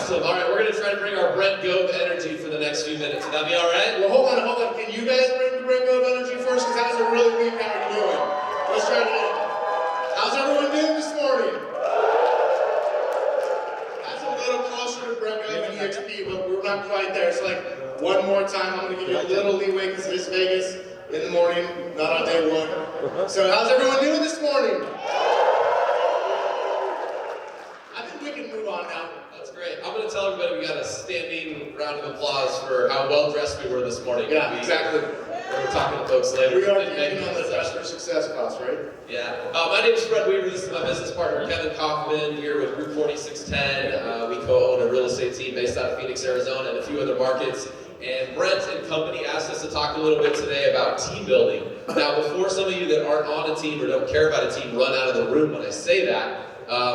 Awesome. All right, we're going to try to bring our Brent Gove energy for the next few minutes. Would that be all right? Well, hold on. Can you guys bring the Brent Gove energy first? Because that was a really weak how you're doing. Let's try it again. How's everyone doing this morning? That's a little closer to Brent Gove and EXP, but we're not quite there. So like, one more time, I'm going to give you a little leeway because it's Vegas in the morning, not on day one. So how's everyone doing this morning? I think we can move on now. That's great. I'm going to tell everybody we got a standing round of applause for how well dressed we were this morning. Yeah, exactly. We're talking to folks later. We are getting on the Dress for Success class, right? Yeah. My name is Brent Weaver. This is my business partner, Kevin Kauffman, here with Group 4610. We co-own a real estate team based out of Phoenix, Arizona, and a few other markets. And Brent and company asked us to talk a little bit today about team building. Now, before some of you that aren't on a team or don't care about a team run out of the room when I say that,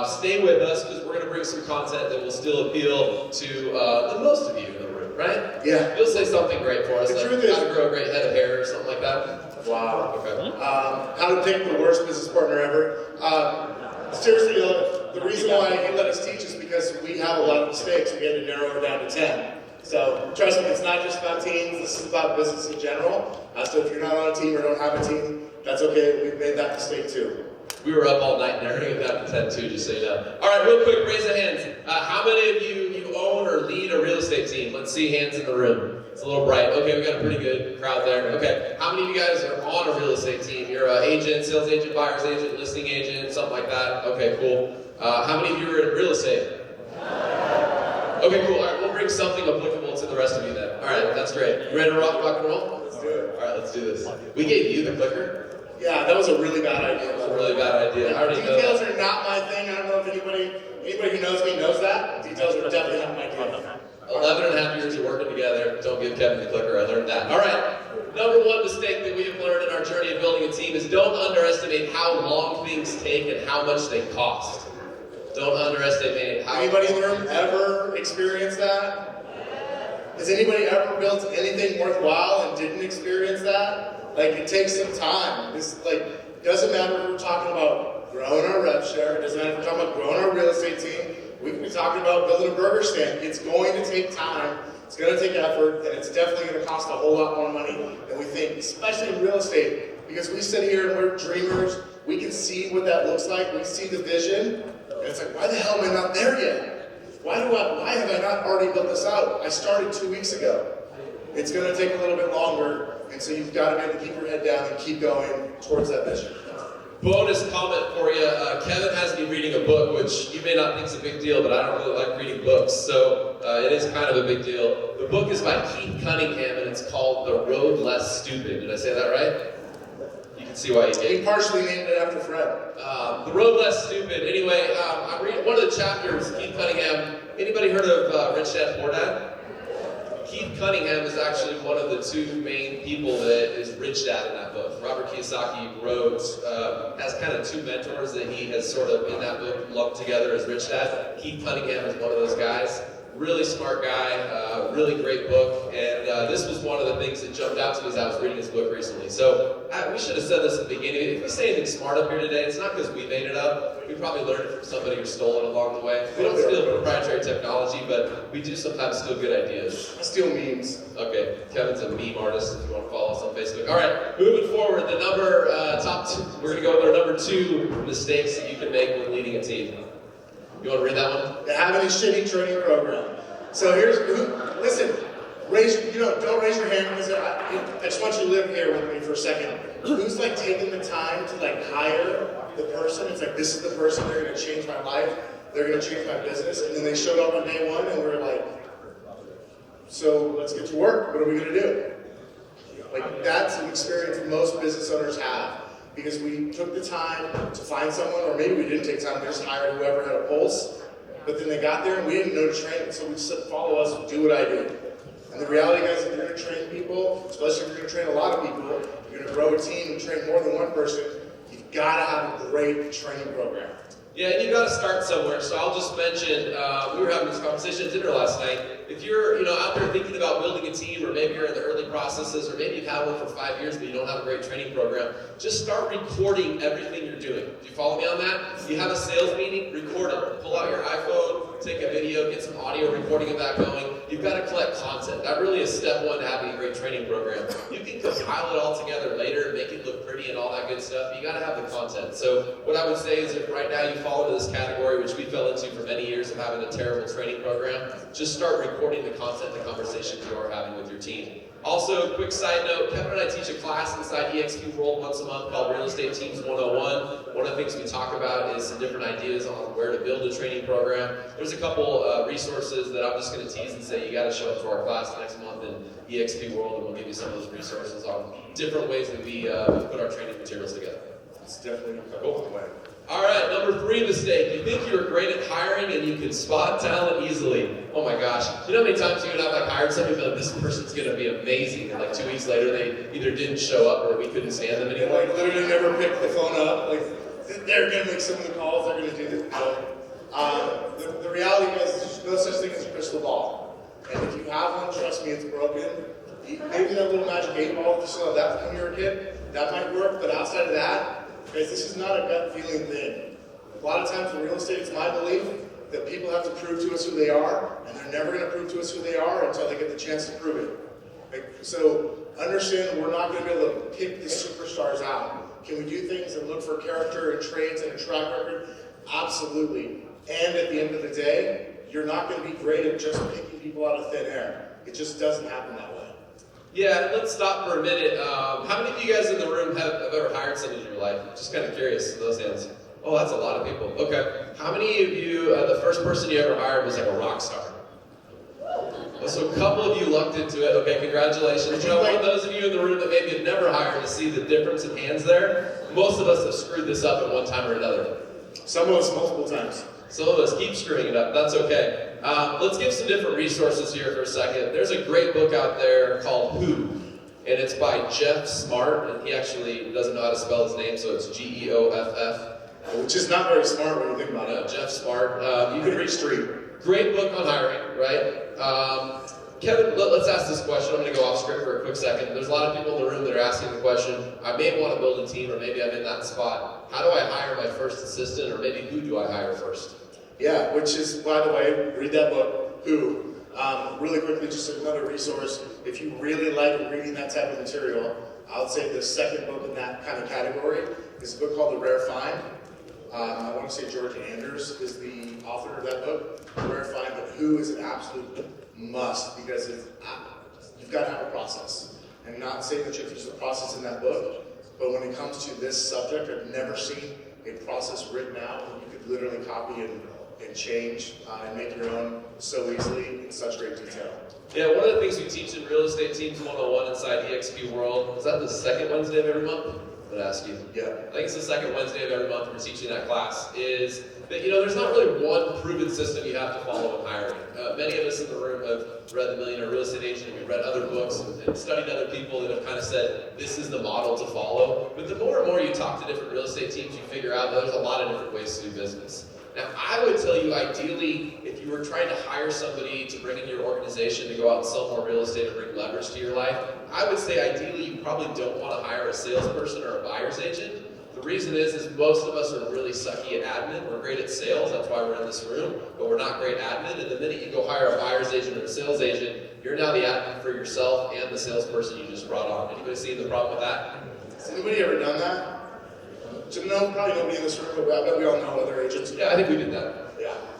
stay with us because we're going to bring some content that will still appeal to the most of you in the room, right? Yeah. You'll say something great for us, The like truth is, how to grow a great head of hair or something like that. wow. Okay. How to pick the worst business partner ever. Seriously, the reason why he let us teach is because we have a lot of mistakes. We had to narrow it down to 10. So trust me, it's not just about teams. This is about business in general. So if you're not on a team or don't have a team, that's okay. We've made that mistake too. We were up all night narrowing it down to 10 too, just so you know. All right, real quick, raise the hands. How many of you own or lead a real estate team? Let's see hands in the room. It's a little bright. Okay, we got a pretty good crowd there. Okay, how many of you guys are on a real estate team? You're an agent, sales agent, buyer's agent, listing agent, something like that. Okay, cool. How many of you are in real estate? Okay, cool. All right, we'll bring something applicable to the rest of you then. All right, that's great. You ready to rock and roll? Let's do it. All right, let's do this. We gave you the clicker. Yeah, that was a really bad idea. That was a really bad idea. I already know Details that. are not my thing. I don't know if anybody who knows me knows that. Details are definitely not my thing. 11 and a half years of working together. Don't give Kevin the clicker. I learned that. All right. Number one mistake that we have learned in our journey of building a team is don't underestimate how long things take and how much they cost. Don't underestimate how... Anybody in the room ever experienced that? Has anybody ever built anything worthwhile and didn't experience that? Like, it takes some time. It's like, doesn't matter if we're talking about growing our rev share, it doesn't matter if we're talking about growing our real estate team, we can be talking about building a burger stand. It's going to take time, it's going to take effort, and it's definitely going to cost a whole lot more money than we think, especially in real estate. Because we sit here and we're dreamers, we can see what that looks like, we see the vision, and it's like, why the hell am I not there yet? Why have I not already built this out? I started 2 weeks ago. It's going to take a little bit longer, and so you've got to be able to keep your head down and keep going towards that vision. Bonus comment for you. Kevin has me reading a book, which you may not think is a big deal, but I don't really like reading books, so it is kind of a big deal. The book is by Keith Cunningham, and it's called The Road Less Stupid. Did I say that right? You can see why he did. He partially named it after Fred. The Road Less Stupid. Anyway, I'm reading one of the chapters, Keith Cunningham. Anybody heard of Rich Dad Poor Dad? Keith Cunningham is actually one of the two main people that is Rich Dad in that book. Robert Kiyosaki wrote, has kind of two mentors that he has sort of in that book lumped together as Rich Dad. Keith Cunningham is one of those guys. Really smart guy, really great book, and this was one of the things that jumped out to me as I was reading his book recently. So we should have said this at the beginning. If we say anything smart up here today, it's not because we made it up. We probably learned it from somebody who stole it along the way. We don't steal proprietary technology, but we do sometimes steal good ideas. I steal memes. Okay, Kevin's a meme artist if you want to follow us on Facebook. All right, moving forward, the number top two, we're going to go with our number 2 mistakes that you can make when leading a team. You want to read that one? Having a shitty training program. So listen, don't raise your hand because I just want you to live here with me for a second. Who's like taking the time to like hire the person? It's like, this is the person, they're going to change my life, they're going to change my business, and then they showed up on day 1 and we're like, so let's get to work, what are we going to do? Like, that's an experience most business owners have. Because we took the time to find someone, or maybe we didn't take time, we just hired whoever had a pulse, but then they got there and we didn't know to train them, so we just said, follow us, do what I do. And the reality, guys, if you're going to train people, especially if you're going to train a lot of people, you're going to grow a team and train more than one person, you've got to have a great training program. Yeah, and you've got to start somewhere. So I'll just mention, we were having this conversation at dinner last night. If you're out there thinking about building a team, or maybe you're in the early processes, or maybe you've had one for 5 years but you don't have a great training program, just start recording everything you're doing. Do you follow me on that? You have a sales meeting, record it. Pull out your iPhone, take a video, get some audio recording of that going. You've got to collect content. That really is step one to having a great training program. You can compile it all together later and make it look pretty and all that good stuff. You got to have the content. So what I would say is if right now you fall into this category, which we fell into for many years of having a terrible training program, just start recording the content, the conversations you are having with your team. Also, quick side note, Kevin and I teach a class inside EXP World once a month called Real Estate Teams 101. One of the things we talk about is some different ideas on where to build a training program. There's a couple resources that I'm just going to tease and say you got to show up to our class next month in EXP World, and we'll give you some of those resources on different ways that we put our training materials together. It's definitely going to go all the way. All right, number 3 mistake. You think you're great at hiring and you can spot talent easily. Oh my gosh. You know how many times you and I've hired somebody and be like, this person's going to be amazing, and 2 weeks later they either didn't show up or we couldn't stand them anymore. They literally never picked the phone up. They're going to make some of the calls, they're going to do this. The reality is there's no such thing as a crystal ball. And if you have one, trust me, it's broken. Maybe that little magic 8 ball, if you still have that from when you were a kid, that might work, but outside of that, guys, this is not a gut feeling thing. A lot of times in real estate, it's my belief that people have to prove to us who they are, and they're never going to prove to us who they are until they get the chance to prove it. So understand we're not going to be able to pick the superstars out. Can we do things and look for character and traits and a track record? Absolutely. And at the end of the day, you're not going to be great at just picking people out of thin air. It just doesn't happen that way. Yeah, let's stop for a minute. How many of you guys in the room have ever hired somebody in your life? Just kind of curious, those hands. Oh, that's a lot of people. Okay. How many of you, the first person you ever hired was a rock star? So a couple of you lucked into it. Okay, congratulations. You know, one of those of you in the room that maybe have never hired to see the difference in hands there, most of us have screwed this up at one time or another. Some of us multiple times. Some of us keep screwing it up. That's okay. Let's give some different resources here for a second. There's a great book out there called Who, and it's by Jeff Smart, and he actually doesn't know how to spell his name, so it's Geoff. Which is not very smart when you think about it. Jeff Smart. You can read street. Great book on hiring, right? Kevin, let's ask this question. I'm going to go off script for a quick second. There's a lot of people in the room that are asking the question, I may want to build a team, or maybe I'm in that spot. How do I hire my first assistant, or maybe who do I hire first? Yeah, which is, by the way, read that book, Who. Really quickly, just another resource. If you really like reading that type of material, I would say the second book in that kind of category is a book called The Rare Find. I want to say George Anders is the author of that book, The Rare Find, but Who is an absolute must because you've got to have a process. And not saying that you have to use the process in that book, but when it comes to this subject, I've never seen a process written out that you could literally copy and change and make your own so easily in such great detail. Yeah, one of the things we teach in Real Estate Teams 101 inside EXP World, is that the second Wednesday of every month? I'm going to ask you. Yeah. I think it's the second Wednesday of every month we're teaching that class, is that, there's not really one proven system you have to follow in hiring. Many of us in the room have read The Millionaire Real Estate Agent, we've read other books and studied other people that have kind of said, this is the model to follow. But the more and more you talk to different real estate teams, you figure out that there's a lot of different ways to do business. Now, I would tell you, ideally, if you were trying to hire somebody to bring in your organization to go out and sell more real estate and bring leverage to your life, I would say ideally you probably don't want to hire a salesperson or a buyer's agent. The reason is most of us are really sucky at admin. We're great at sales, that's why we're in this room, but we're not great at admin. And the minute you go hire a buyer's agent or a sales agent, you're now the admin for yourself and the salesperson you just brought on. Anybody see the problem with that? Has anybody ever done that? So no, probably nobody in this room, but I bet we all know other agents. Yeah, I think we did that.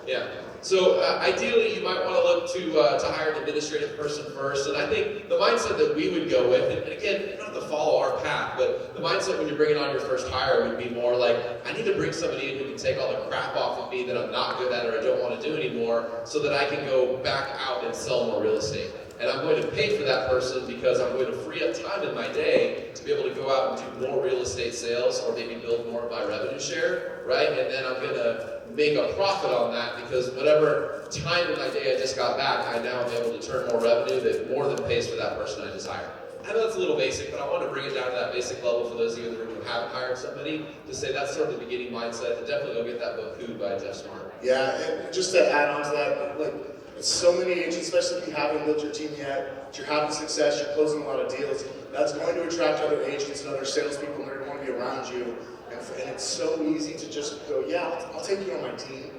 Yeah. So ideally, you might want to look to hire an administrative person first. And I think the mindset that we would go with, and again, you don't have to follow our path, but the mindset when you're bringing on your first hire would be more like, I need to bring somebody in who can take all the crap off of me that I'm not good at or I don't want to do anymore, so that I can go back out and sell more real estate. And I'm going to pay for that person because I'm going to free up time in my day to be able to go out and do more real estate sales or maybe build more of my revenue share, right? And then I'm going to make a profit on that because whatever time in my day I just got back, I now am able to turn more revenue that more than pays for that person I just hired. I know it's a little basic, but I want to bring it down to that basic level for those of you in the room who haven't hired somebody to say that's sort of the beginning mindset. And definitely go get that book, Who, by Jeff Smart. Yeah, and just to add on to that, so many agents, especially if you haven't built your team yet, you're having success, you're closing a lot of deals, that's going to attract other agents and other salespeople, and they're going to be around you. And it's so easy to just go, yeah, I'll take you on my team.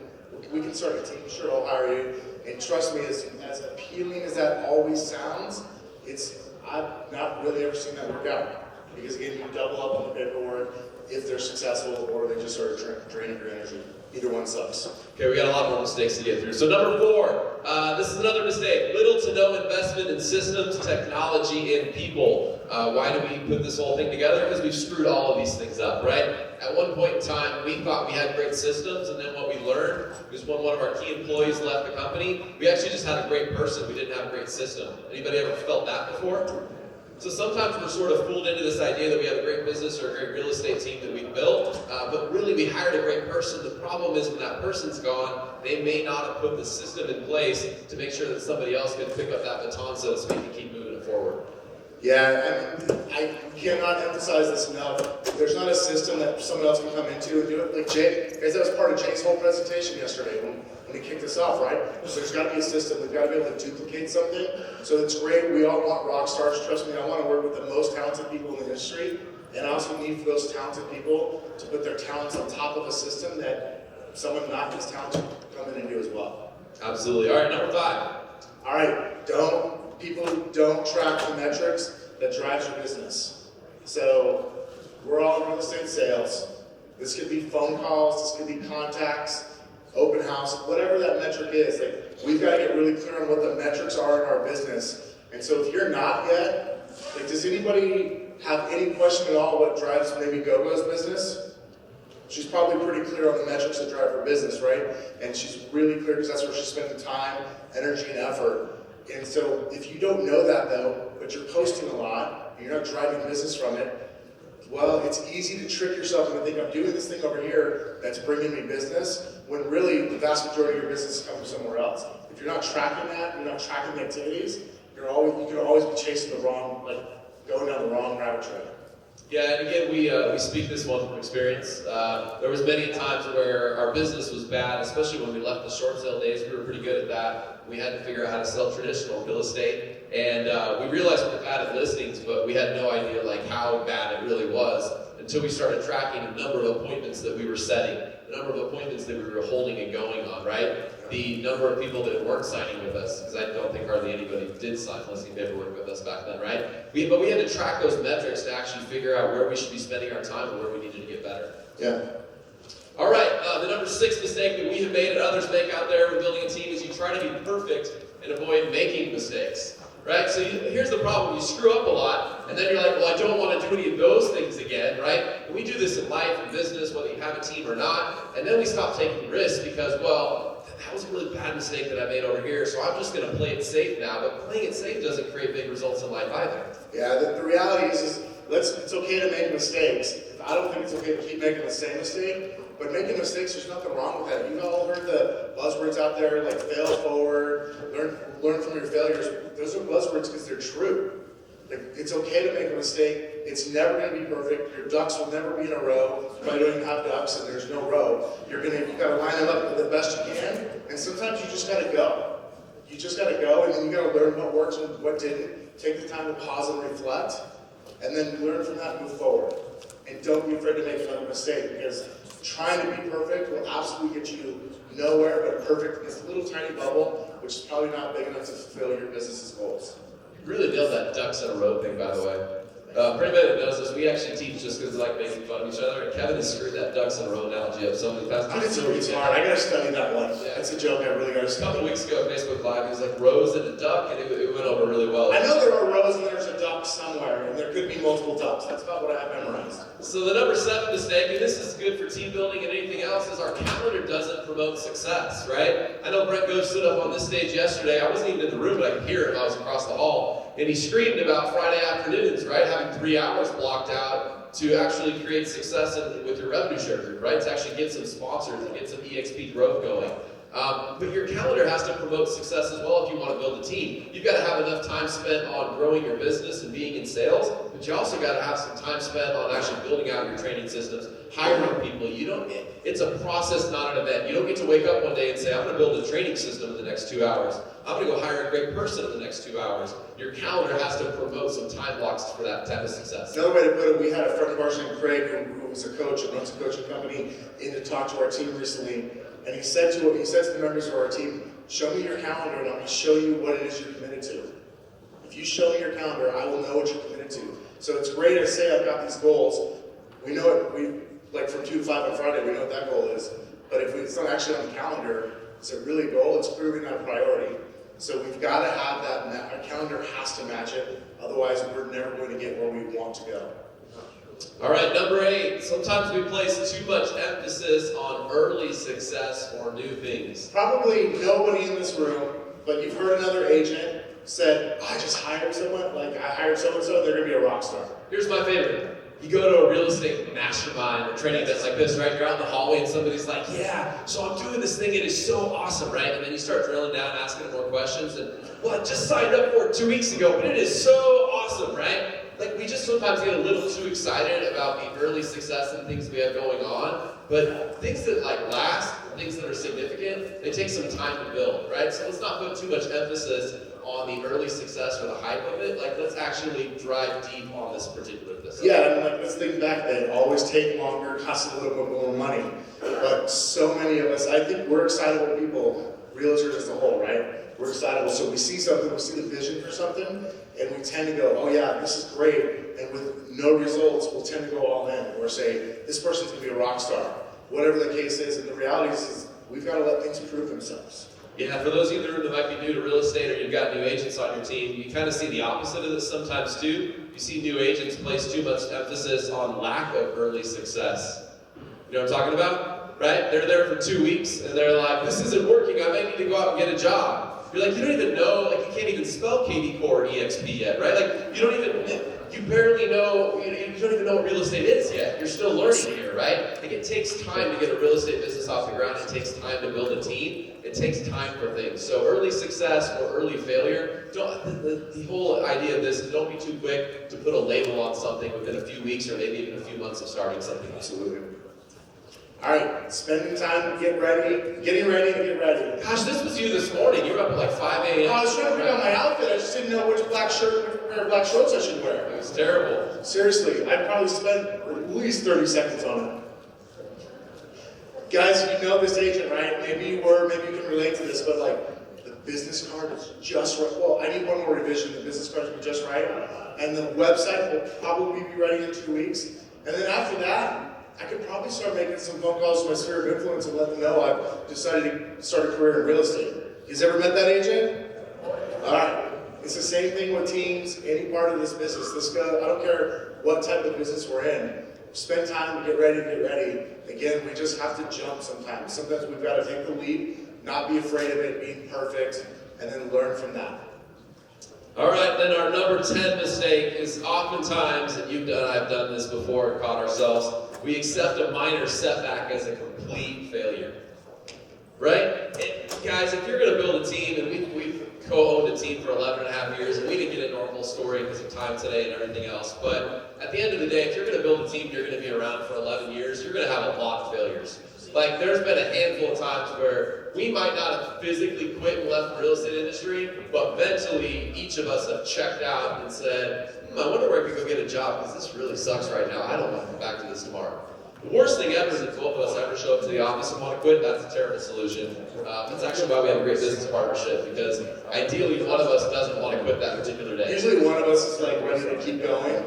we can start a team, sure, I'll hire you. And trust me, as appealing as that always sounds, I've not really ever seen that work out. Because again, you double up on the paperwork if they're successful, or they just start draining your energy. Either one sucks. Okay, we got a lot more mistakes to get through. So number 4, this is another mistake. Little to no investment in systems, technology, and people. Why do we put this whole thing together? Because we've screwed all of these things up, right? At one point in time, we thought we had great systems, and then what we learned was when one of our key employees left the company, we actually just had a great person. We didn't have a great system. Anybody ever felt that before? So sometimes we're sort of fooled into this idea that we have a great business or a great real estate team that we've built, but really we hired a great person. The problem is when that person's gone, they may not have put the system in place to make sure that somebody else can pick up that baton, so to speak, and keep moving it forward. Yeah, I cannot emphasize this enough. There's not a system that someone else can come into and do it. Like Jay, guys, that was part of Jay's whole presentation yesterday when he kicked us off, right? So there's got to be a system. We've got to be able to duplicate something. So it's great. We all want rock stars. Trust me, I want to work with the most talented people in the industry. And I also need for those talented people to put their talents on top of a system that someone not as talented can come in and do as well. Absolutely. All right, number 5. All right, people don't track the metrics that drives your business. So we're all in real estate sales. This could be phone calls, this could be contacts, open house, whatever that metric is. Like, we've got to get really clear on what the metrics are in our business. And so if you're not yet, like, does anybody have any question at all what drives maybe Gogo's business? She's probably pretty clear on the metrics that drive her business, right? And she's really clear because that's where she's spending time, energy, and effort. And so if you don't know that though, but you're posting a lot, and you're not driving business from it, well, it's easy to trick yourself into thinking, I'm doing this thing over here that's bringing me business, when really the vast majority of your business comes from somewhere else. If you're not tracking that, you're not tracking the activities, you can always be chasing the wrong, going down the wrong rabbit trail. Yeah, and again, we speak this one from experience. There was many times where our business was bad, especially when we left the short sale days. We were pretty good at that. We had to figure out how to sell traditional real estate, and we realized we were bad at listings, but we had no idea how bad it really was until we started tracking the number of appointments that we were setting, the number of appointments that we were holding and going on, right? The number of people that weren't signing with us, because I don't think hardly anybody did sign listing paperwork with us back then, right? But we had to track those metrics to actually figure out where we should be spending our time and where we needed to get better. Yeah. All right, the number 6 mistake that we have made and others make out there when building a team is you try to be perfect and avoid making mistakes, right? So here's the problem. You screw up a lot, and then you're like, well, I don't want to do any of those things again, right? And we do this in life and business, whether you have a team or not, and then we stop taking risks because, well, that was a really bad mistake that I made over here, so I'm just going to play it safe now. But playing it safe doesn't create big results in life either. Yeah, the reality is it's okay to make mistakes. I don't think it's okay to keep making the same mistake, but making mistakes, there's nothing wrong with that. You've all heard the buzzwords out there like fail forward, learn from your failures. Those are buzzwords because they're true. It's okay to make a mistake. It's never going to be perfect. Your ducks will never be in a row. You probably don't even have ducks and there's no row. You've got to line them up the best you can, and sometimes you just got to go. You just got to go, and then you got to learn what works and what didn't. Take the time to pause and reflect, and then learn from that and move forward. And don't be afraid to make another mistake, because trying to be perfect will absolutely get you nowhere but perfect in this little tiny bubble, which is probably not big enough to fulfill your business's goals. You really nailed that ducks in a row thing, by the way. For anybody that knows this, we actually teach just because we like making fun of each other, and Kevin has screwed that ducks in a row analogy up so many times. It's hard. I gotta study that one. Yeah. That's a joke I really gotta A study. couple weeks ago, Facebook Live, he was like, rows and a duck, and it went over really well. I know there are rows and there's a duck somewhere, and there could be multiple ducks. That's about what I have memorized. So the number 7 mistake, and this is good for team building and anything else, is our calendar doesn't promote success, right? I know Brent Gove stood up on this stage yesterday. I wasn't even in the room, but I could hear him. I was across the hall. And he screamed about Friday afternoons, right? Having 3 hours blocked out to actually create success with your revenue share group, right? To actually get some sponsors and get some EXP growth going. But your calendar has to promote success as well if you want to build a team. You've got to have enough time spent on growing your business and being in sales, but you also got to have some time spent on actually building out your training systems, hiring people. It's a process, not an event. You don't get to wake up one day and say, I'm going to build a training system in the next 2 hours. I'm going to go hire a great person in the next 2 hours. Your calendar has to promote some time blocks for that type of success. Another way to put it, we had a friend of ours named Craig, who was a coach and runs a coaching company, in to talk to our team recently. And he said to the members of our team, show me your calendar and I'm going to show you what it is you're committed to. If you show me your calendar, I will know what you're committed to. So it's great to say I've got these goals. We know it, like from 2 to 5 on Friday, we know what that goal is. But if it's not actually on the calendar, is it really a goal? It's clearly not a priority. So we've got to have that, our calendar has to match it. Otherwise, we're never going to get where we want to go. All right, number 8. Sometimes we place too much emphasis on early success or new things. Probably nobody in this room, but you've heard another agent said, I just hired someone, like I hired so-and-so, they're going to be a rock star. Here's my favorite. You go to a real estate mastermind or training event like this, right? You're out in the hallway and somebody's like, yeah, so I'm doing this thing, it is so awesome, right? And then you start drilling down, asking more questions, and, well, I just signed up for it 2 weeks ago, but it is so awesome, right? Like, we just sometimes get a little too excited about the early success and things we have going on, but things that like last, things that are significant, they take some time to build, right? So let's not put too much emphasis on the early success or the hype of it. Like, let's actually drive deep on this particular business. Yeah, and like, let's think back then. Always take longer, cost a little bit more money. But so many of us, I think we're excitable people, realtors as a whole, right? We're excitable. So we see something, we see the vision for something, and we tend to go, oh yeah, this is great. And with no results, we'll tend to go all in. Or say, this person's going to be a rock star. Whatever the case is. And the reality is we've got to let things prove themselves. Yeah, for those of you that might be new to real estate or you've got new agents on your team, you kind of see the opposite of this sometimes too. You see new agents place too much emphasis on lack of early success. You know what I'm talking about? Right? They're there for 2 weeks and they're like, this isn't working, I might need to go out and get a job. You're like, you don't even know, like you can't even spell KV Core EXP yet, right? Like you barely know, you don't even know what real estate is yet. You're still learning here, right? Like it takes time to get a real estate business off the ground. It takes time to build a team. It takes time for things. So early success or early failure, the whole idea of this is don't be too quick to put a label on something within a few weeks or maybe even a few months of starting something. Absolutely. All right, spending time to get ready, getting ready to get ready. Gosh, this was you this morning. You were up at like 5 a.m. I was trying to pick out my outfit. I just didn't know which black shirt, which pair of black shorts I should wear. It was terrible. Seriously, I'd probably spend at least 30 seconds on it. Guys, you know this agent, right? Maybe you can relate to this, but like, the business card is just right. Well, I need one more revision. The business card is just right. And the website will probably be ready in 2 weeks. And then after that, I could probably start making some phone calls to my sphere of influence and let them know I've decided to start a career in real estate. You ever met that agent? All right. It's the same thing with teams, any part of this business. I don't care what type of business we're in. Spend time to get ready. Again, we just have to jump sometimes. Sometimes we've got to take the leap, not be afraid of it being perfect, and then learn from that. All right, then our number 10 mistake is oftentimes, and I've done this before, caught ourselves, we accept a minor setback as a complete failure. Right? Guys, if you're going to build a team, and we've co-owned a team for 11 and a half years, and we didn't get into our whole story because of time today and everything else, but at the end of the day, if you're going to build a team, you're going to be around for 11 years, you're going to have a lot of failures. Like, there's been a handful of times where we might not have physically quit and left the real estate industry, but mentally, each of us have checked out and said, I wonder where I could go get a job, because this really sucks right now. I don't want to come back to this tomorrow. The worst thing ever is if both of us ever show up to the office and want to quit. That's a terrible solution. That's actually why we have a great business partnership, because ideally one of us doesn't want to quit that particular day. Usually one of us is like ready to keep going,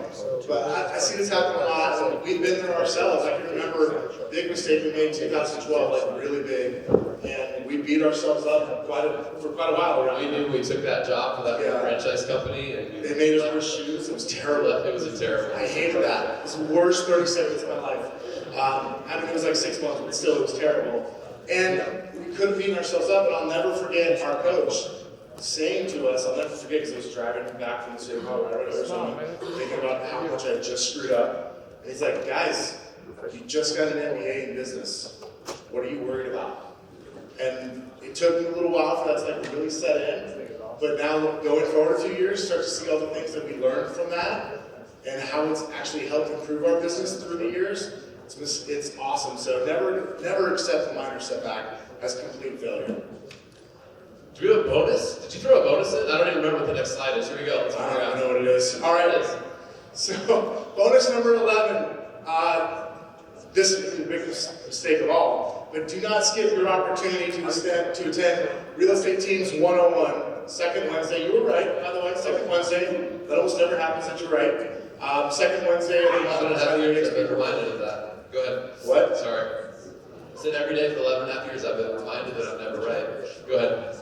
but I see this happen a lot, and we've been there ourselds. I can remember a big mistake we made in 2012, like really big, and we beat ourselves up for quite a while. We knew we took that job for that franchise company. And they made us wear shoes. It was terrible. It was a terrible. I hated that. It was the worst 30 seconds of my life. It was like 6 months, but still, it was terrible. And we couldn't beat ourselves up, and I'll never forget our coach saying to us, I'll never forget, because I was driving back from the state of Colorado or something, thinking about how much I had just screwed up. And he's like, guys, you just got an MBA in business. What are you worried about? And it took me a little while for that to like really set in. But now, going forward a few years, start to see all the things that we learned from that and how it's actually helped improve our business through the years. It's awesome. So never accept a minor setback as complete failure. Do we have a bonus? Did you throw a bonus in? I don't even remember what the next slide is. Here we go. Let's I don't know what it is. All right. So bonus number 11. This is the biggest mistake of all. but do not skip your opportunity to attend Real Estate Teams 101. Second Wednesday, you were right, by the way, second Wednesday. That almost never happens that you're right. Second Wednesday of the month. 11.5 years I've been reminded of that. Go ahead. What? Sorry. I said every day for 11.5 years I've been reminded that I'm never right. Go ahead.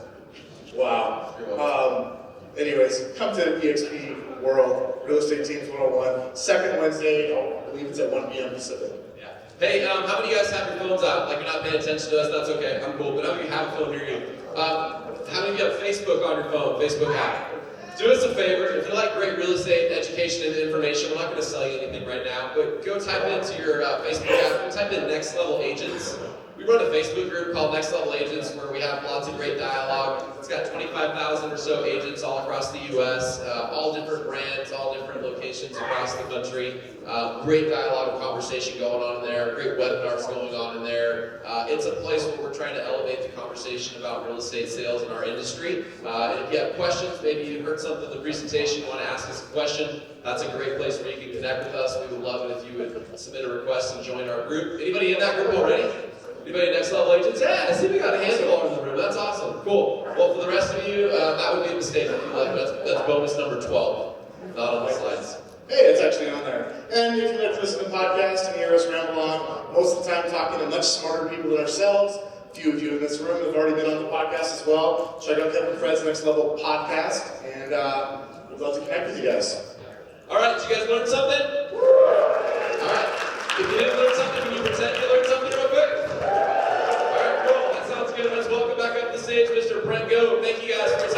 Wow. Anyways, come to EXP World, Real Estate Teams 101. Second Wednesday, I believe it's at 1 p.m. Pacific. Yeah. Hey, how many of you guys have your phones out? Like you're not paying attention to us, that's okay. I'm cool. But how many of you have a phone near you? How many of you have Facebook on your phone? Facebook app? Do us a favor, if you like great real estate education and information, we're not going to sell you anything right now, but go type into your Facebook app, go type in Next Level Agents. We run a Facebook group called Next Level Agents where we have lots of great dialogue. It's got 25,000 or so agents all across the U.S., all different brands, all different locations across the country. Great dialogue and conversation going on in there, great webinars going on in there. It's a place where we're trying to elevate the conversation about real estate sales in our industry. And if you have questions, maybe you heard something in the presentation, you want to ask us a question, that's a great place where you can connect with us. We would love it if you would submit a request and join our group. Anybody in that group already? Anybody Next Level Agents? Yeah, I see we got a handful in the room. That's awesome. Cool. Well, for the rest of you, that would be a mistake if you left. That's bonus number 12. Not on the slides. Hey, it's actually on there. And if you like to listen to podcasts and hear us ramble on, most of the time talking to much smarter people than ourselves, a few of you in this room have already been on the podcast as well. Check out Kevin Fred's Next Level podcast, and we'd love to connect with you guys. All right, did you guys learn something? All right. If you didn't learn something, can you pretend you learned something real quick? All right, cool. That sounds good. Let's welcome back up to the stage Mr. Brent Gove. Thank you guys for